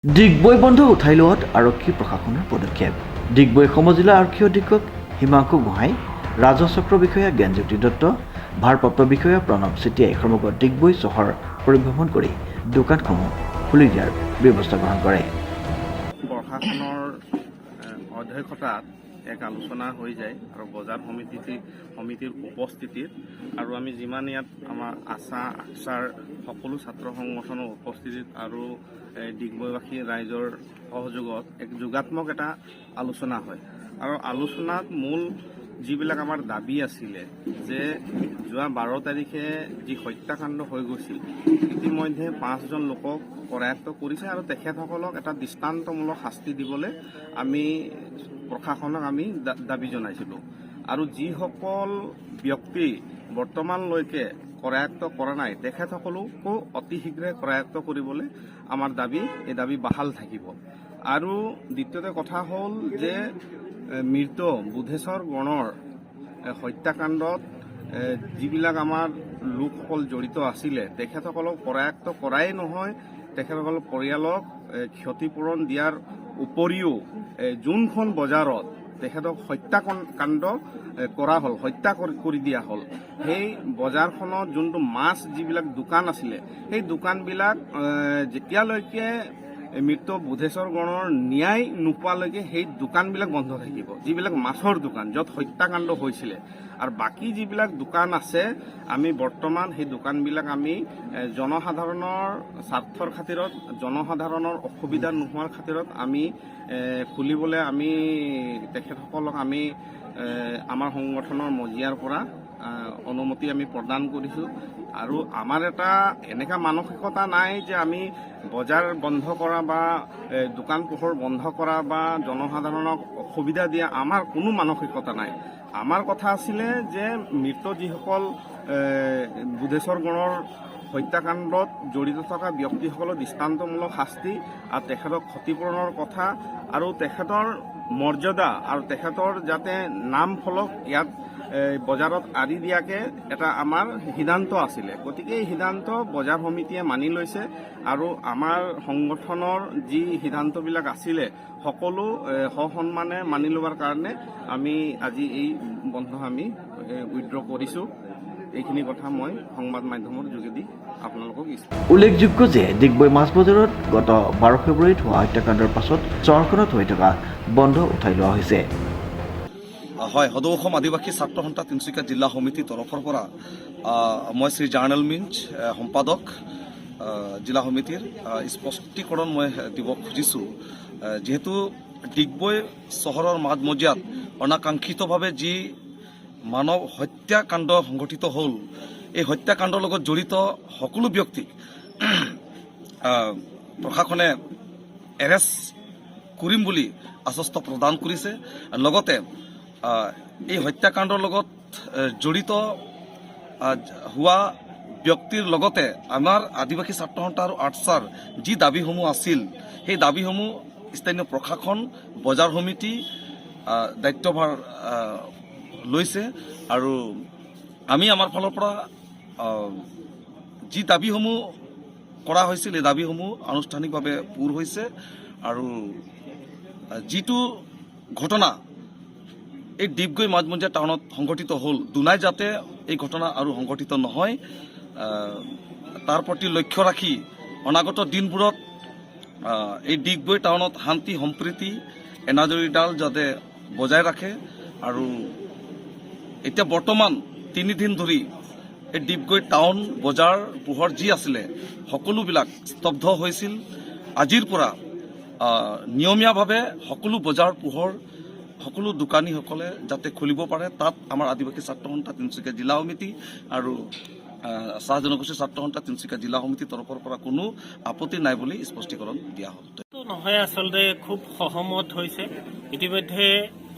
ডিগবৈ বন্ধ উঠাই লোৱাত আৰক্ষী প্ৰশাসনৰ পদক্ষেপ। ডিগবৈ সমজিলা আৰক্ষী অধীক্ষক হিমাংশু গোহাঁই, ৰাজহ চক্ৰ বিষয়া জ্ঞানজ্যোতি দত্ত, ভাৰপ্ৰাপ্ত বিষয়া প্ৰণৱ চেতিয়াই সমগ্ৰ ডিগবৈ চহৰ পৰিভ্ৰমণ কৰি দোকানসমূহ খুলি দিয়াৰ ব্যৱস্থা গ্ৰহণ কৰে। প্ৰশাসনৰ অধ্যক্ষতাত এক আলোচনা হৈ যায় আৰু বজাৰ সমিতিৰ উপস্থিতিত আৰু আমি যিমান ইয়াত আমাৰ আছাৰ সকলো ছাত্ৰ সংগঠনৰ উপস্থিতিত আৰু ডিগবৈবাসী ৰাইজৰ সহযোগত এক যোগাত্মক এটা আলোচনা হয় আৰু আলোচনাত মূল যিবিলাক আমাৰ দাবী আছিলে যে যোৱা 12 তাৰিখে যি হত্যাকাণ্ড হৈ গৈছিল ইতিমধ্যে 5জন লোকক কৰায়ত্ব কৰিছে আৰু তেখেতসকলক এটা দৃষ্টান্তমূলক শাস্তি দিবলৈ আমি প্ৰশাসনক আমি দাবী জনাইছিলোঁ আৰু যিসকল ব্যক্তি বৰ্তমানলৈকে কৰায়ত্ব কৰা নাই তেখেতসকলকো অতি শীঘ্ৰে কৰায়ত্ব কৰিবলৈ আমাৰ এই দাবী বাহাল থাকিব। আৰু দ্বিতীয়তে কথা হ'ল যে মৃত বুধেশ্বৰ গণৰ হত্যাকাণ্ডত যিবিলাক আমাৰ লোকসকল জড়িত আছিলে তেখেতসকলক কৰায়ত্ব কৰাই নহয়, তেখেতসকলৰ পৰিয়ালক ক্ষতিপূৰণ দিয়াৰ উপৰিও যোনখন বজাৰত তেখেতক হত্যাকাণ্ড কৰা হ'ল, হত্যা কৰি দিয়া হ'ল, সেই বজাৰখনত যোনটো মাছ যিবিলাক দোকান আছিলে সেই দোকানবিলাক যেতিয়ালৈকে মৃত বুধেশ্বৰ গণৰ ন্যায় নোপোৱালৈকে সেই দোকানবিলাক বন্ধ থাকিব, যিবিলাক মাছৰ দোকান য'ত হত্যাকাণ্ড হৈছিলে। আৰু বাকী যিবিলাক দোকান আছে আমি বৰ্তমান সেই দোকানবিলাক আমি জনসাধাৰণৰ স্বাৰ্থৰ খাতিৰত, জনসাধাৰণৰ অসুবিধা নোহোৱাৰ খাতিৰত আমি খুলিবলৈ আমি তেখেতসকলক আমি আমাৰ সংগঠনৰ মজিয়াৰ পৰা অনুমতি আমি প্ৰদান কৰিছোঁ। আৰু আমাৰ এটা এনেকুৱা মানসিকতা নাই যে আমি বজাৰ বন্ধ কৰা বা দোকান পোহৰ বন্ধ কৰা বা জনসাধাৰণক অসুবিধা দিয়া আমাৰ কোনো মানসিকতা নাই। আমাৰ কথা আছিলে যে মৃত যিসকল বুধেশ্বৰ গণৰ হত্যাকাণ্ডত জড়িত থকা ব্যক্তিসকলৰ দৃষ্টান্তমূলক শাস্তি আৰু তেখেতক ক্ষতিপূৰণৰ কথা আৰু তেখেতৰ মৰ্যাদা আৰু তেখেতৰ যাতে নাম ফলক ইয়াত বজাৰত আঁৰি দিয়াকে এটা আমাৰ সিদ্ধান্ত আছিলে। গতিকে এই সিদ্ধান্ত বজাৰ সমিতিয়ে মানি লৈছে আৰু আমাৰ সংগঠনৰ যি সিদ্ধান্তবিলাক আছিলে সকলো সসন্মানে মানি লোৱাৰ কাৰণে আমি আজি এই বন্ধ আমি উইথড্ৰ কৰিছোঁ। এইখিনি কথা মই সংবাদ মাধ্যমৰ যোগেদি আপোনালোকক উল্লেখযোগ্য যে ডিগবৈ মাছ বজাৰত গত 12 ফেব্ৰুৱাৰীত হোৱা হত্যাকাণ্ডৰ পাছত চহৰখনত হৈ থকা বন্ধ উঠাই লোৱা হৈছে। হয়, সদৌ অসম আদিবাসী ছাত্ৰ সন্থা তিনিচুকীয়া জিলা সমিতিৰ তৰফৰ পৰা মই শ্ৰী জাৰ্নেল মিঞ্চ সম্পাদক জিলা সমিতিৰ স্পষ্টীকৰণ মই দিব খুজিছোঁ। যিহেতু ডিগবৈ চহৰৰ মাজমজিয়াত অনাকাংক্ষিতভাৱে যি মানৱ হত্যাকাণ্ড সংঘটিত হ'ল, এই হত্যাকাণ্ডৰ লগত জড়িত সকলো ব্যক্তিক প্ৰশাসনে এৰেষ্ট কৰিম বুলি আশ্বস্ত প্ৰদান কৰিছে। লগতে এই হত্যাকাণ্ডৰ লগত জড়িত হোৱা ব্যক্তিৰ লগতে আমাৰ আদিবাসী ছাত্ৰ সন্থা আৰু আৰ্টছাৰ যি দাবীসমূহ আছিল সেই দাবীসমূহ স্থানীয় প্ৰশাসন, বজাৰ সমিতি দায়িত্বভাৰ লৈছে আৰু আমি আমাৰ ফালৰ পৰা যি দাবীসমূহ কৰা হৈছিল এই দাবীসমূহ আনুষ্ঠানিকভাৱে পূৰ হৈছে। আৰু যিটো ঘটনা এই ডিগবৈ মাজমজিয়া টাউনত সংঘটিত হ'ল, দুনাই যাতে এই ঘটনা আৰু সংঘটিত নহয় তাৰ প্ৰতি লক্ষ্য ৰাখি অনাগত দিনবোৰত এই ডিগবৈ টাউনত শান্তি সম্প্ৰীতি এনাজৰীডাল যাতে বজাই ৰাখে। আৰু এতিয়া বৰ্তমান 3 দিন ধৰি এই ডিগবৈ টাউন বজাৰ পোহৰ যি আছিলে সকলোবিলাক স্তব্ধ হৈছিল। আজিৰ পৰা নিয়মীয়াভাৱে সকলো বজাৰ পোহৰ সকলো দোকানীসকলে যাতে খুলিব পাৰে তাত আমাৰ আদিবাসী ছাত্ৰ সন্থা তিনিচুকীয়া জিলা সমিতি আৰু চাহ জনগোষ্ঠী ছাত্ৰ সন্থা তিনিচুকীয়া জিলা সমিতিৰ তৰফৰ পৰা কোনো আপত্তি নাই বুলি স্পষ্টীকৰণ দিয়া হ'ল। নহয়, আচলতে খুব সহমত হৈছে। ইতিমধ্যে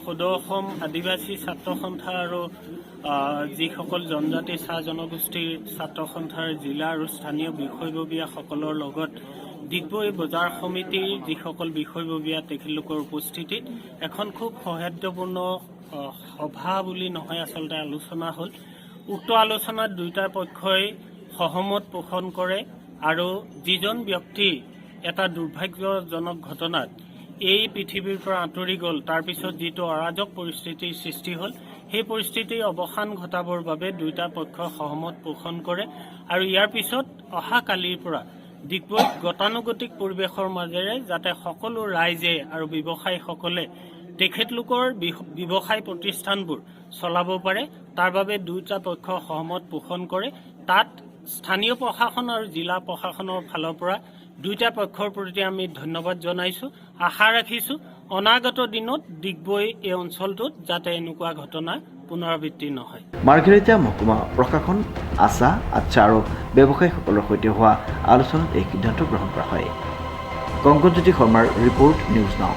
সদৌ অসম আদিবাসী ছাত্ৰ সন্থা আৰু যিসকল জনজাতি চাহ জনগোষ্ঠীৰ ছাত্ৰ সন্থাৰ জিলা আৰু স্থানীয় বিষয়ববীয়াসকলৰ লগত ডিগবৈ বজাৰ সমিতিৰ যিসকল বিষয়ববীয়া তেখেতলোকৰ উপস্থিতিত এখন খুব সৌহাৰ্দ্যপূৰ্ণ সভা বুলি নহয়, আচলতে আলোচনা হ'ল। উক্ত আলোচনাত দুয়োটা পক্ষই সহমত পোষণ কৰে আৰু যিজন ব্যক্তি এটা দুৰ্ভাগ্যজনক ঘটনাত এই পৃথিৱীৰ পৰা আঁতৰি গ'ল, তাৰপিছত যিটো অৰাজক পৰিস্থিতিৰ সৃষ্টি হ'ল, সেই পৰিস্থিতিৰ অৱসান ঘটাবৰ বাবে দুয়োটা পক্ষই সহমত পোষণ কৰে আৰু ইয়াৰ পিছত অহা কালিৰ পৰা ডিগবৈত গতানুগতিক পৰিৱেশৰ মাজেৰে যাতে সকলো ৰাইজে আৰু ব্যৱসায়ীসকলে তেখেতলোকৰ ব্যৱসায় প্ৰতিষ্ঠানবোৰ চলাব পাৰে, তাৰ বাবে দুয়োটা পক্ষই সহমত পোষণ কৰে। তাত স্থানীয় প্ৰশাসন আৰু জিলা প্ৰশাসনৰ ফালৰ পৰা দুয়োটা পক্ষৰ প্ৰতি আমি ধন্যবাদ জনাইছোঁ। আশা ৰাখিছোঁ অনাগত দিনত ডিগবৈ এই অঞ্চলটোত যাতে এনেকুৱা ঘটনা পুনৰাবৃত্তি নহয়। মাৰ্ঘেৰিটা মহকুমা প্ৰশাসন, আশা, আচ্ছা আৰু ব্যৱসায়ীসকলৰ সৈতে হোৱা আলোচনাত এই সিদ্ধান্ত গ্ৰহণ কৰা হয়। কংকনজ্যোতি শৰ্মাৰ ৰিপৰ্ট, নিউজ নাও।